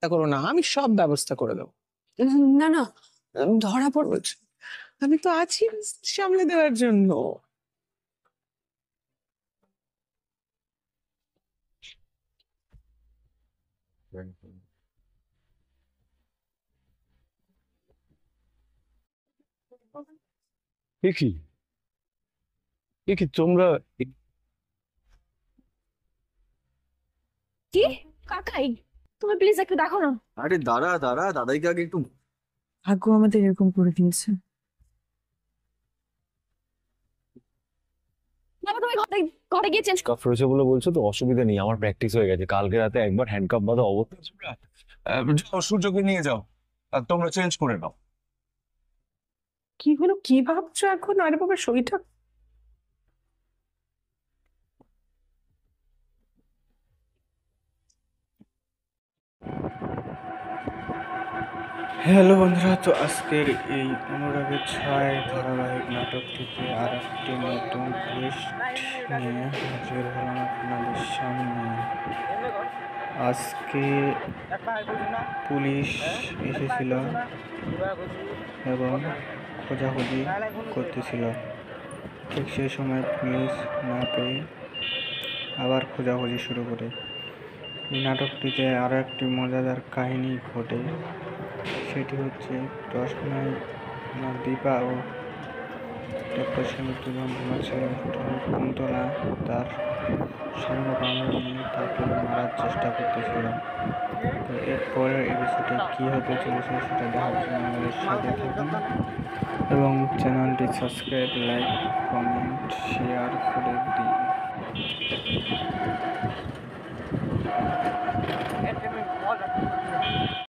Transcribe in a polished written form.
ঠাট্টা করো না, আমি সব ব্যবস্থা করে দেবো। না না, ধরা পড়বো, আমি তো আছি সামলে দেওয়ার জন্য। এ কি এ কি তোমরা কি কাকাই, তুমি প্লিজ একটু দেখো না। আরে দাঁড়া দাঁড়া, দাদাইকে আগে একটু। ভাগ্য আমাদের এরকম করে দিয়েছে। বাবা তুমি ঘরে ঘরে গিয়ে চেঞ্জ কাফ রয়েছে বলে বলছো তো, অসুবিধা নেই, আমার প্র্যাকটিস হয়ে গেছে। কালকে রাতে একবার হ্যান্ডকাপ বাঁধা অবস্থা। যাও, সূর্যকে নিয়ে যাও আর তোমরা চেঞ্জ করে নাও। কি হলো, কি ভাবছো এখন? আরে বাবা, শরীরটা হ্যালো বন্ধুরা, তো আজকের এই অনুরাগের ছায় ধারাবাহিক নাটকটিতে আর একটি নতুন টুইস্ট নিয়ে হাজির হলাম আপনাদের সামনে। আজকে পুলিশ এসেছিল এবং খোঁজাখুঁজি করতেছিল। ঠিক সেই সময় পুলিশ না পেয়ে আবার খোঁজাখুঁজি শুরু করে। এই নাটকটিতে আরও একটি মজাদার কাহিনী ঘটে, সেটি হচ্ছে 10 নয় আমার দীপা ও দুজন ছিল। কুন্তলা তার সঙ্গ বান্ধব নিয়ে তাকে মারার চেষ্টা করতেছিল। তো এরপরের এপিসোডে কী হতে চলেছে সেটা দেখার জন্য আমাদের সাথে থাকুন এবং চ্যানেলটি সাবস্ক্রাইব, লাইক, কমেন্ট, শেয়ার করে দিন।